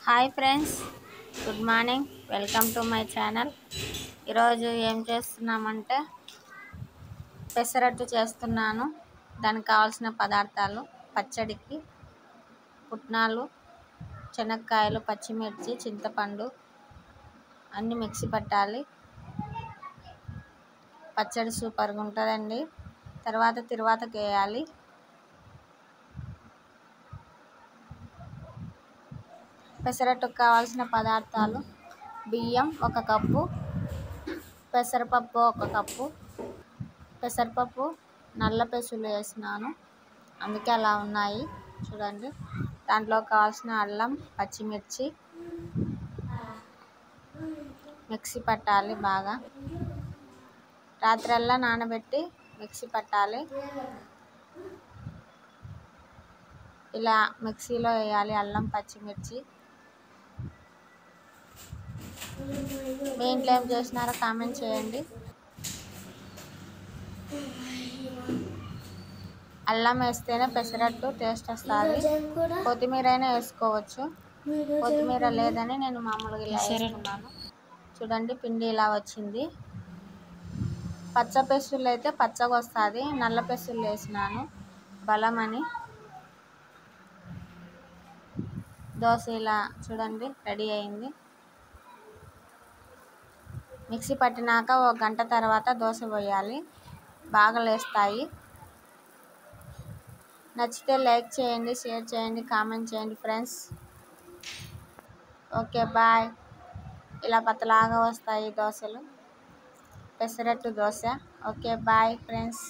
Hi friends, good morning. Welcome to my channel. ఈరోజు ఏం చేస్తున్నామంటే పెసరట్టు చేస్తున్నాను. దానికి కావాల్సిన పదార్థాలు: పచ్చడికి పుట్నాలు, శనక్కాయలు, పచ్చిమిర్చి, చింతపండు అన్నీ మిక్సీ పట్టాలి. పచ్చడి సూపర్గా ఉంటుందండి. తిరువాతకి వేయాలి. పెసరట్టుకు కావాల్సిన పదార్థాలు: బియ్యం 1 కప్పు, పెసరపప్పు 1 కప్పు. పెసరపప్పు నల్ల పెసలు వేసినాను, అందుకే అలా ఉన్నాయి చూడండి. దాంట్లో కావాల్సిన అల్లం, పచ్చిమిర్చి మిక్సీ పట్టాలి బాగా. రాత్రల్లా నానబెట్టి మిక్సీ పట్టాలి. ఇలా మిక్సీలో వేయాలి అల్లం, పచ్చిమిర్చి. మీ ఇంట్లో ఏం చేసినారో కామెంట్ చేయండి. అల్లం వేస్తేనే పెసరట్టు టేస్ట్ వస్తుంది. కొత్తిమీర అయినా వేసుకోవచ్చు. కొత్తిమీర లేదని నేను మామూలుగా ఇలా వేస్తున్నాను. చూడండి, పిండి ఇలా వచ్చింది. పచ్చ పెసలు అయితే పచ్చగా వస్తుంది. నల్ల పెసలు వేసినాను బలమని. దోశ ఇలా చూడండి రెడీ అయింది. మిక్సీ పట్టినాక 1 గంట తర్వాత దోశ పోయాలి, బాగా లేస్తాయి. నచ్చితే లైక్ చేయండి, షేర్ చేయండి, కామెంట్ చేయండి ఫ్రెండ్స్. Okay bye. ఇలా పతలాగా వస్తాయి దోశలు, pesarattu dosa. Okay bye friends.